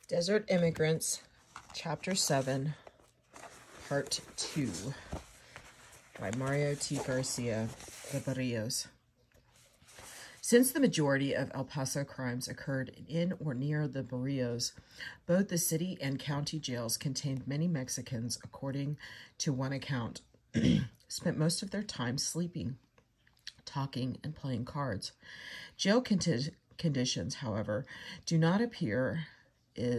Desert Immigrants, Chapter 7, Part 2, by Mario T. Garcia, The Barrios. Since the majority of El Paso crimes occurred in or near the Barrios, both the city and county jails contained many Mexicans, according to one account, spent most of their time sleeping, talking, and playing cards. Jail conditions, however, do not appear to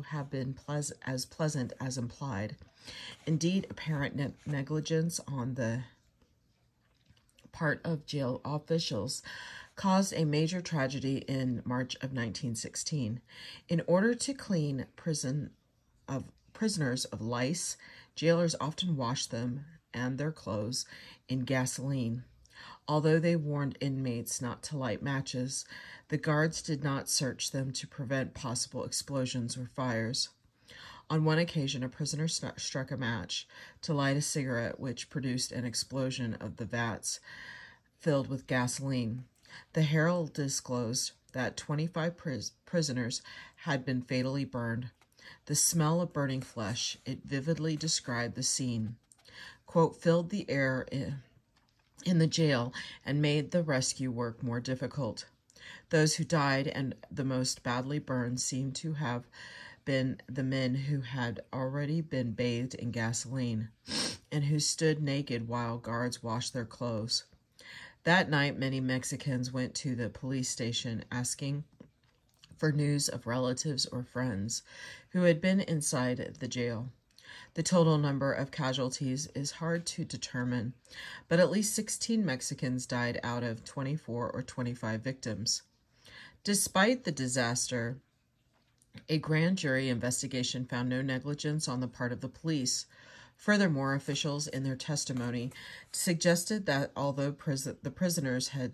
have been as pleasant as implied. Indeed, apparent negligence on the part of jail officials caused a major tragedy in March of 1916. In order to clean prisoners of lice, jailers often washed them and their clothes in gasoline. Although they warned inmates not to light matches, the guards did not search them to prevent possible explosions or fires. On one occasion, a prisoner struck a match to light a cigarette, which produced an explosion of the vats filled with gasoline. The Herald disclosed that 25 prisoners had been fatally burned. The smell of burning flesh, it vividly described the scene, quote, filled the air in the jail and made the rescue work more difficult. Those who died and the most badly burned seemed to have been the men who had already been bathed in gasoline and who stood naked while guards washed their clothes. That night, many Mexicans went to the police station asking for news of relatives or friends who had been inside the jail. The total number of casualties is hard to determine, but at least 16 Mexicans died out of 24 or 25 victims. Despite the disaster, a grand jury investigation found no negligence on the part of the police. Furthermore, officials in their testimony suggested that although the prisoners had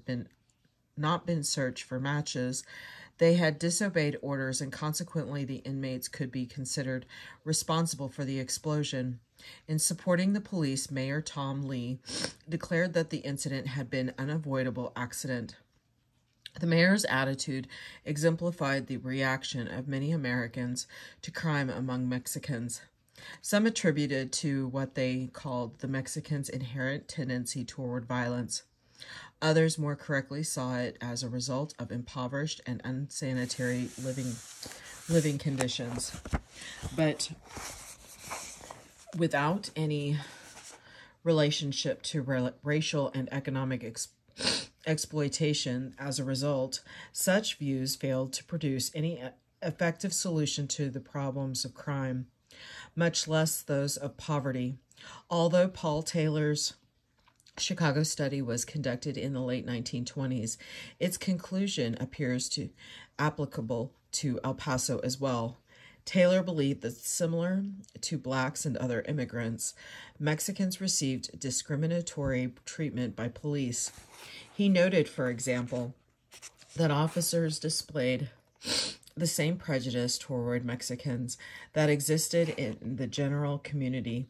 not been searched for matches, they had disobeyed orders, and consequently the inmates could be considered responsible for the explosion. In supporting the police, Mayor Tom Lee declared that the incident had been an unavoidable accident. The mayor's attitude exemplified the reaction of many Americans to crime among Mexicans. Some attributed to what they called the Mexicans' inherent tendency toward violence. Others more correctly saw it as a result of impoverished and unsanitary living conditions. But without any relationship to racial and economic exploitation as a result, such views failed to produce any effective solution to the problems of crime, much less those of poverty. Although Paul Taylor's Chicago study was conducted in the late 1920s, its conclusion appears to applicable to El Paso as well. Taylor believed that similar to blacks and other immigrants, Mexicans received discriminatory treatment by police. He noted, for example, that officers displayed the same prejudice toward Mexicans that existed in the general community.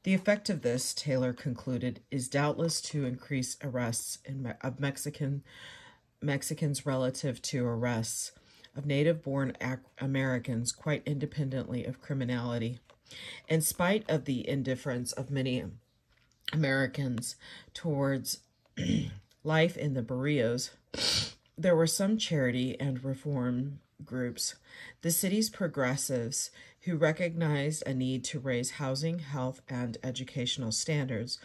The effect of this, Taylor concluded, is doubtless to increase arrests of Mexicans relative to arrests of native-born Americans quite independently of criminality. In spite of the indifference of many Americans towards life in the Barrios, there were some charity and reform groups, the city's progressives, who recognized a need to raise housing, health, and educational standards.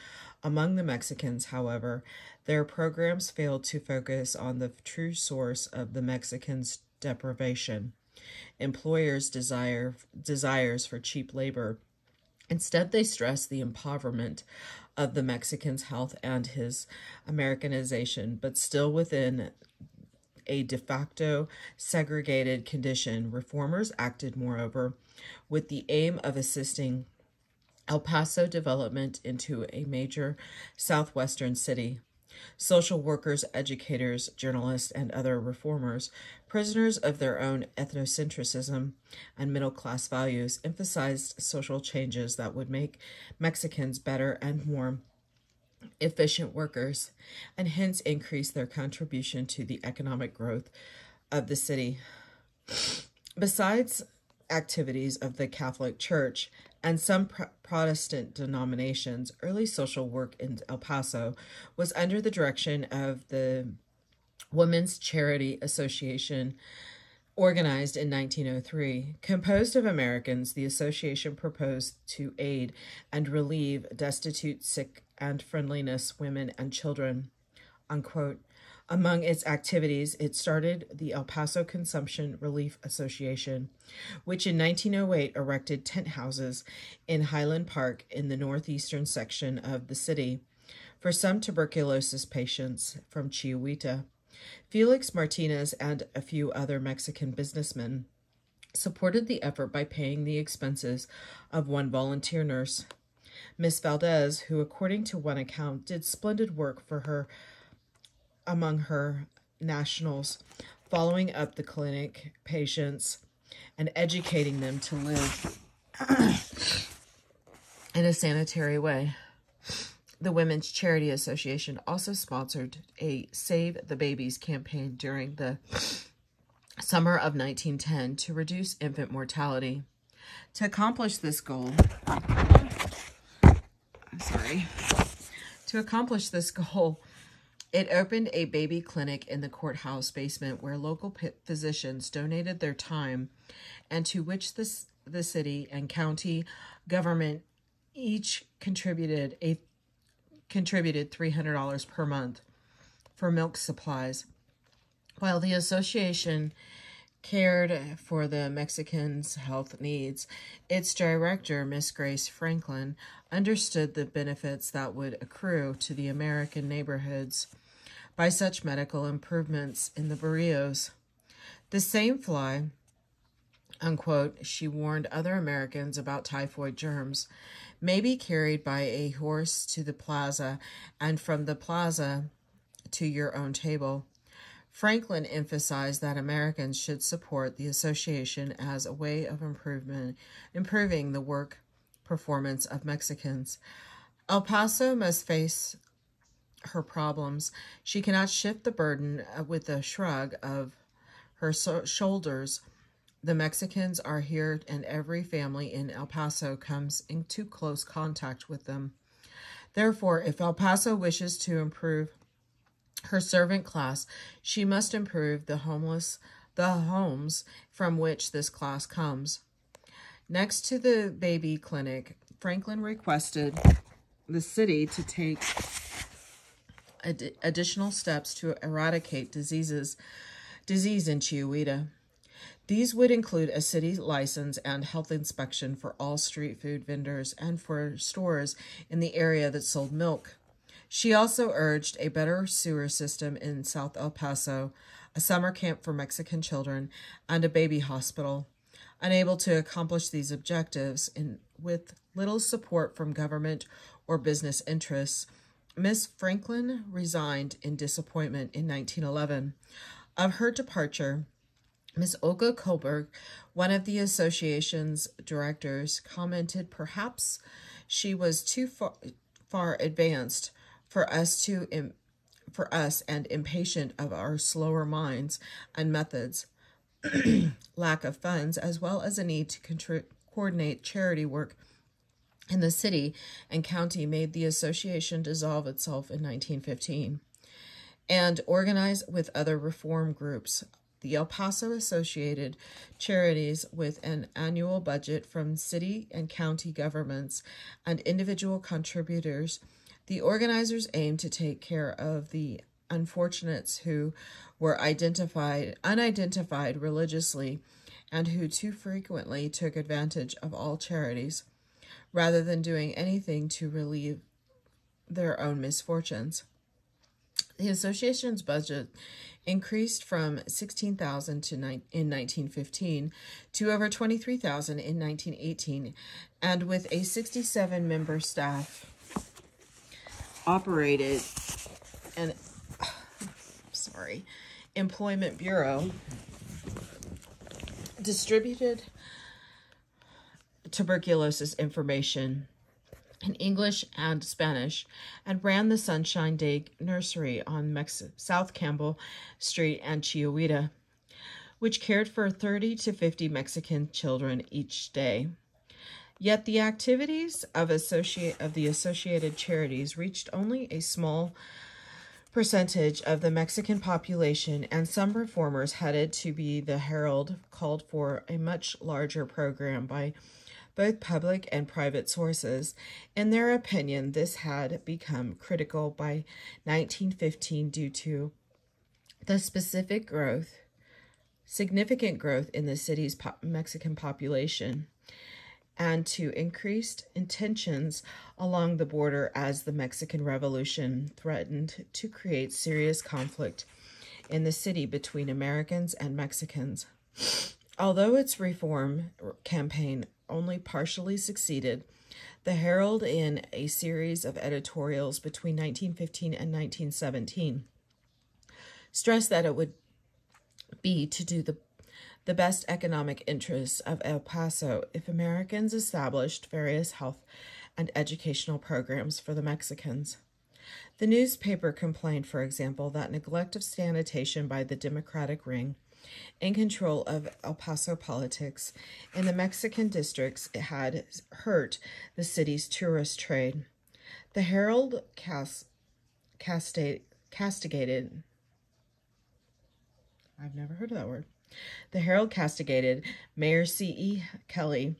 Among the Mexicans, however, their programs failed to focus on the true source of the Mexicans' deprivation, employers' desires for cheap labor. Instead, they stressed the impoverishment of the Mexican's health and his Americanization, but still within a de facto segregated condition. Reformers acted, moreover, with the aim of assisting El Paso development into a major southwestern city. Social workers, educators, journalists, and other reformers, prisoners of their own ethnocentrism and middle-class values, emphasized social changes that would make Mexicans better and more efficient workers, and hence increase their contribution to the economic growth of the city. Besides activities of the Catholic Church and some Protestant denominations, early social work in El Paso was under the direction of the Women's Charity Association, organized in 1903. Composed of Americans, the association proposed to aid and relieve destitute, sick, and friendless women and children, unquote. Among its activities, it started the El Paso Consumption Relief Association, which in 1908 erected tent houses in Highland Park in the northeastern section of the city for some tuberculosis patients from Chihuahua. Felix Martinez and a few other Mexican businessmen supported the effort by paying the expenses of one volunteer nurse, Miss Valdez, who, according to one account, did splendid work for her among her nationals, following up the clinic patients and educating them to live in a sanitary way. The Women's Charity Association also sponsored a Save the Babies campaign during the summer of 1910 to reduce infant mortality. To accomplish this goal, it opened a baby clinic in the courthouse basement where local physicians donated their time and to which the city and county government each contributed $300 per month for milk supplies. While the association cared for the Mexicans' health needs, its director, Miss Grace Franklin, understood the benefits that would accrue to the American neighborhoods by such medical improvements in the Barrios. The same fly, unquote, she warned other Americans about typhoid germs, may be carried by a horse to the plaza and from the plaza to your own table. Franklin emphasized that Americans should support the association as a way of improving the work performance of Mexicans. El Paso must face her problems. She cannot shift the burden with a shrug of her shoulders. The Mexicans are here, and every family in El Paso comes into close contact with them. Therefore, if El Paso wishes to improve her servant class, she must improve the homes from which this class comes. Next to the baby clinic, Franklin requested the city to take additional steps to eradicate disease in Chihuahua. These would include a city license and health inspection for all street food vendors and for stores in the area that sold milk. She also urged a better sewer system in South El Paso, a summer camp for Mexican children, and a baby hospital. Unable to accomplish these objectives with little support from government or business interests, Miss Franklin resigned in disappointment in 1911. Of her departure, Miss Olga Kohlberg, one of the association's directors, commented perhaps she was too far advanced for us and impatient of our slower minds and methods. Lack of funds, as well as a need to coordinate charity work in the city and county, made the association dissolve itself in 1915 and organize with other reform groups. The El Paso Associated Charities, with an annual budget from city and county governments and individual contributors, the organizers aimed to take care of the unfortunates who were unidentified religiously and who too frequently took advantage of all charities, rather than doing anything to relieve their own misfortunes. The association's budget increased from $16,000 in 1915 to over $23,000 in 1918, and with a 67-member staff, operated an employment bureau, distributed tuberculosis information in English and Spanish, and ran the Sunshine Day Nursery on South Campbell Street and Chihuahua. which cared for 30 to 50 Mexican children each day. Yet the activities of the associated charities reached only a small percentage of the Mexican population, and some reformers headed to be the Herald called for a much larger program by both public and private sources. In their opinion, this had become critical by 1915 due to the significant growth in the city's Mexican population, and to increased tensions along the border as the Mexican Revolution threatened to create serious conflict in the city between Americans and Mexicans. Although its reform campaign only partially succeeded, the Herald, in a series of editorials between 1915 and 1917, stressed that it would be to do the best economic interests of El Paso if Americans established various health and educational programs for the Mexicans. The newspaper complained, for example, that neglect of sanitation by the Democratic ring in control of El Paso politics in the Mexican districts had hurt the city's tourist trade. The Herald castigated. I've never heard of that word. The Herald castigated Mayor C.E. Kelly,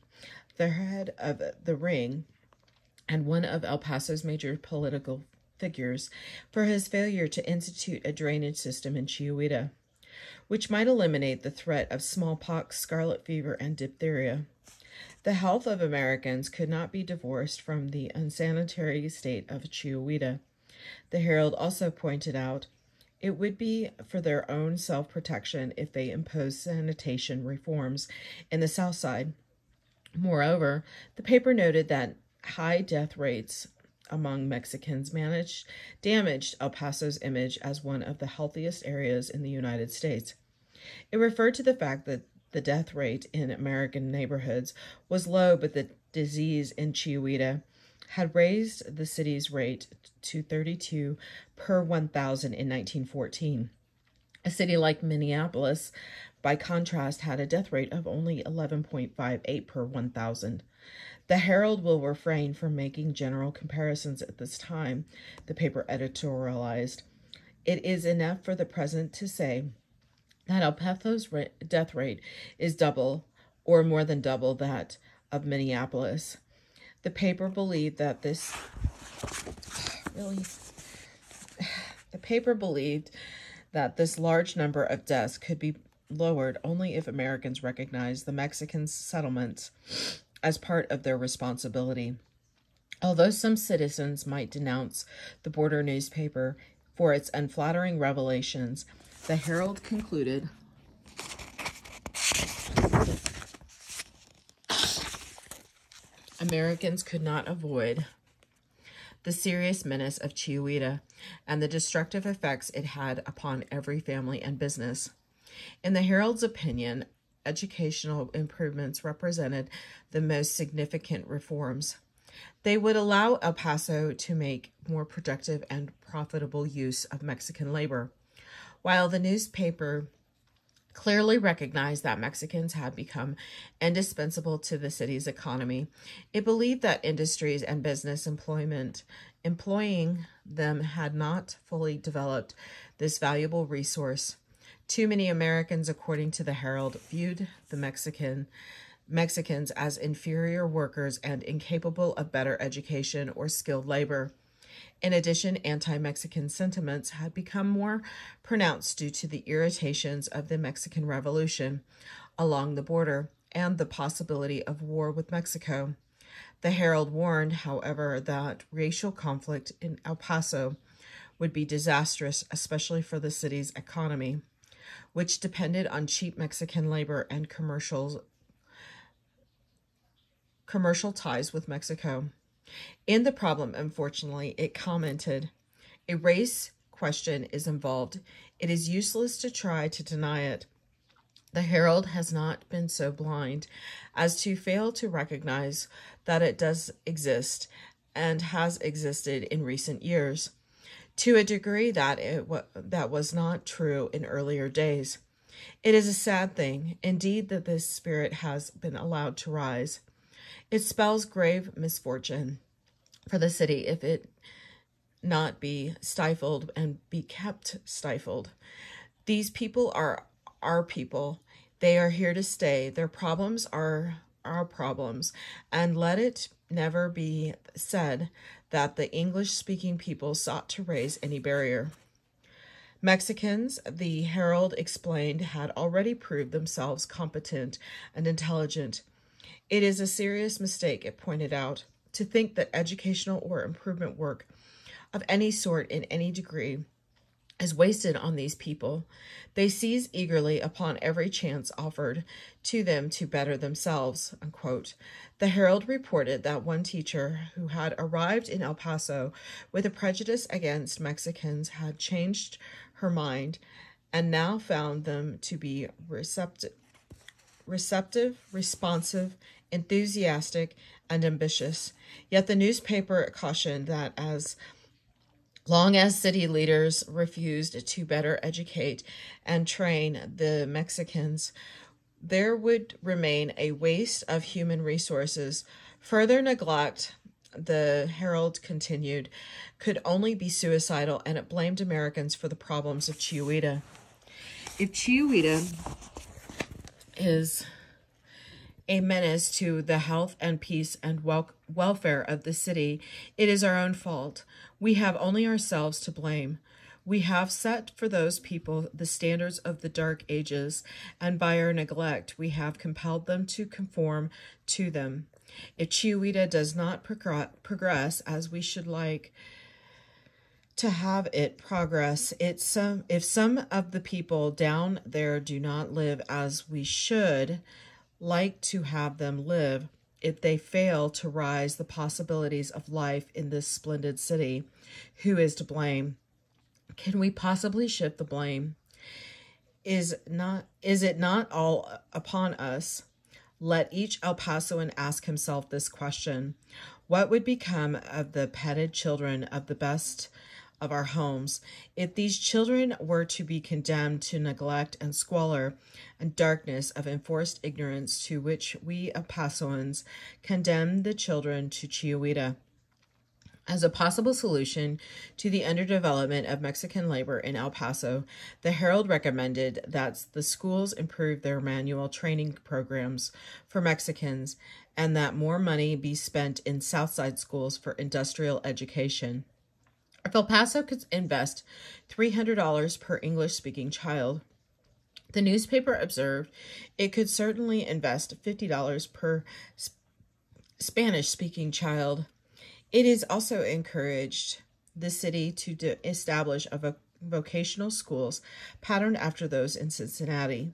the head of the ring and one of El Paso's major political figures, for his failure to institute a drainage system in Chihuahua, which might eliminate the threat of smallpox, scarlet fever, and diphtheria. The health of Americans could not be divorced from the unsanitary state of Chihuahua. The Herald also pointed out it would be for their own self-protection if they imposed sanitation reforms in the South Side. Moreover, the paper noted that high death rates among Mexicans damaged El Paso's image as one of the healthiest areas in the United States. It referred to the fact that the death rate in American neighborhoods was low, but the disease in Chihuahua had raised the city's rate to 32 per 1,000 in 1914. A city like Minneapolis, by contrast, had a death rate of only 11.58 per 1,000. The Herald will refrain from making general comparisons at this time, the paper editorialized. It is enough for the present to say that El Paso's death rate is double or more than double that of Minneapolis. The paper believed that this large number of deaths could be lowered only if Americans recognized the Mexican settlements as part of their responsibility. Although some citizens might denounce the border newspaper for its unflattering revelations, the Herald concluded Americans could not avoid the serious menace of Chihuahua and the destructive effects it had upon every family and business. In the Herald's opinion, educational improvements represented the most significant reforms. They would allow El Paso to make more productive and profitable use of Mexican labor. While the newspaper clearly recognized that Mexicans had become indispensable to the city's economy, it believed that industries and business employing them had not fully developed this valuable resource. Too many Americans, according to the Herald, viewed the Mexicans as inferior workers and incapable of better education or skilled labor. In addition, anti-Mexican sentiments had become more pronounced due to the irritations of the Mexican Revolution along the border and the possibility of war with Mexico. The Herald warned, however, that racial conflict in El Paso would be disastrous, especially for the city's economy, which depended on cheap Mexican labor and commercial ties with Mexico. In the problem, unfortunately, it commented, a race question is involved. It is useless to try to deny it. The Herald has not been so blind as to fail to recognize that it does exist and has existed in recent years, to a degree that that was not true in earlier days. It is a sad thing, indeed, that this spirit has been allowed to rise. It spells grave misfortune for the city if it not be stifled and be kept stifled. These people are our people. They are here to stay. Their problems are our problems. And let it never be said that the English-speaking people sought to raise any barrier. Mexicans, the Herald explained, had already proved themselves competent and intelligent. It is a serious mistake, it pointed out, to think that educational or improvement work of any sort in any degree is wasted on these people. They seize eagerly upon every chance offered to them to better themselves, unquote. The Herald reported that one teacher who had arrived in El Paso with a prejudice against Mexicans had changed her mind and now found them to be receptive, responsive, enthusiastic, and ambitious. Yet the newspaper cautioned that as long as city leaders refused to better educate and train the Mexicans, there would remain a waste of human resources. Further neglect, the Herald continued, could only be suicidal, and it blamed Americans for the problems of Chihuahua. If Chihuahua is a menace to the health and peace and welfare of the city, it is our own fault. We have only ourselves to blame. We have set for those people the standards of the Dark Ages, and by our neglect we have compelled them to conform to them. If Chihuahua does not progress as we should like to have it progress, if some of the people down there do not live as we should like to have them live, if they fail to rise the possibilities of life in this splendid city, who is to blame? Can we possibly shift the blame? Is it not all upon us? Let each El Pasoan ask himself this question. What would become of the petted children of the best of our homes if these children were to be condemned to neglect and squalor and darkness of enforced ignorance to which we El Pasoans condemn the children to Chihuahua? As a possible solution to the underdevelopment of Mexican labor in El Paso, the Herald recommended that the schools improve their manual training programs for Mexicans and that more money be spent in Southside schools for industrial education. If El Paso could invest $300 per English-speaking child, the newspaper observed it could certainly invest $50 per Spanish-speaking child. It is also encouraged the city to establish vocational schools patterned after those in Cincinnati.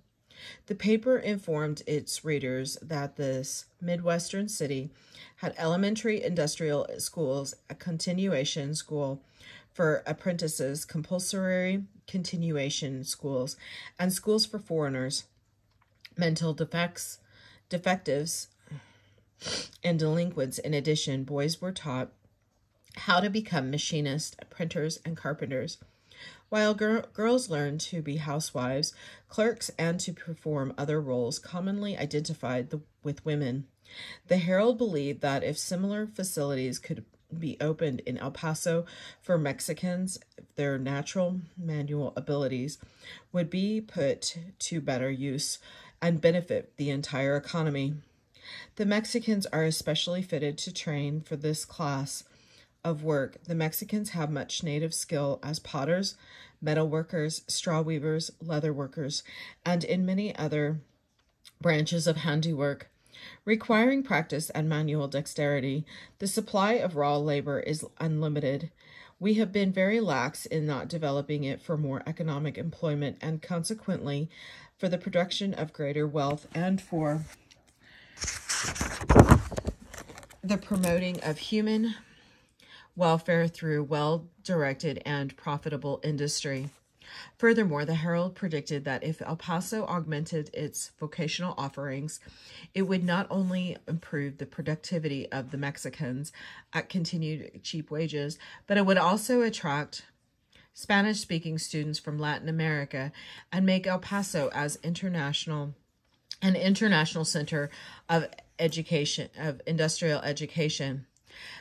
The paper informed its readers that this Midwestern city had elementary industrial schools, a continuation school for apprentices, compulsory continuation schools, and schools for foreigners, mental defectives, and delinquents. In addition, boys were taught how to become machinists, printers, and carpenters, while girls learned to be housewives, clerks, and to perform other roles commonly identified with women. The Herald believed that if similar facilities could be opened in El Paso for Mexicans, their natural manual abilities would be put to better use and benefit the entire economy. The Mexicans are especially fitted to train for this class of work. The Mexicans have much native skill as potters, metal workers, straw weavers, leather workers, and in many other branches of handiwork. Requiring practice and manual dexterity, the supply of raw labor is unlimited. We have been very lax in not developing it for more economic employment and consequently for the production of greater wealth and for the promoting of human welfare through well-directed and profitable industry. Furthermore, the Herald predicted that if El Paso augmented its vocational offerings, it would not only improve the productivity of the Mexicans at continued cheap wages, but it would also attract Spanish-speaking students from Latin America and make El Paso as an international center of industrial education.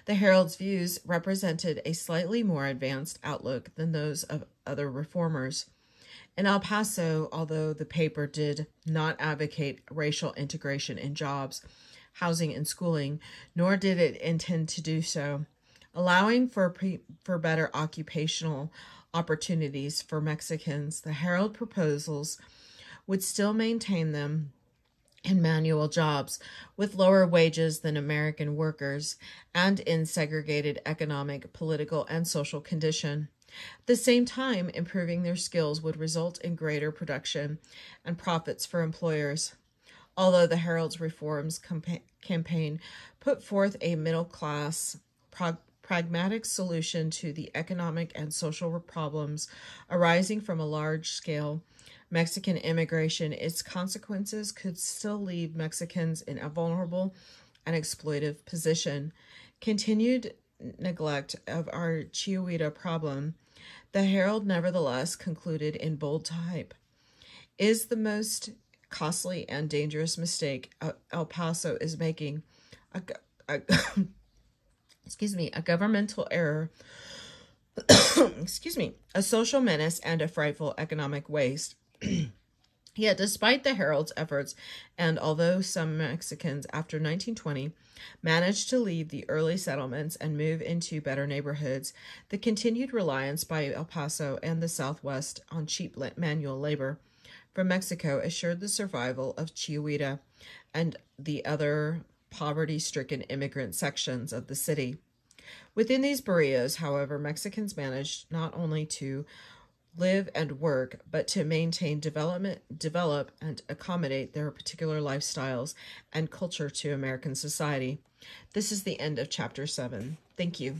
The Herald's views represented a slightly more advanced outlook than those of other reformers. In El Paso, although the paper did not advocate racial integration in jobs, housing, and schooling, nor did it intend to do so, allowing for better occupational opportunities for Mexicans, the Herald proposals would still maintain them in manual jobs with lower wages than American workers and in segregated economic, political, and social condition. At the same time, improving their skills would result in greater production and profits for employers. Although the Herald's reforms campaign put forth a middle-class, pragmatic solution to the economic and social problems arising from a large-scale Mexican immigration, its consequences could still leave Mexicans in a vulnerable and exploitive position. Continued neglect of our Chihuahua problem, the Herald nevertheless concluded in bold type, is the most costly and dangerous mistake El Paso is making. A governmental error, a social menace, and a frightful economic waste. Yet, despite the Herald's efforts, and although some Mexicans after 1920 managed to leave the early settlements and move into better neighborhoods, the continued reliance by El Paso and the Southwest on cheap manual labor from Mexico assured the survival of Chihuahua and the other poverty-stricken immigrant sections of the city. Within these barrios, however, Mexicans managed not only to live and work, but to maintain, develop, and accommodate their particular lifestyles and culture to American society. This is the end of Chapter 7. Thank you.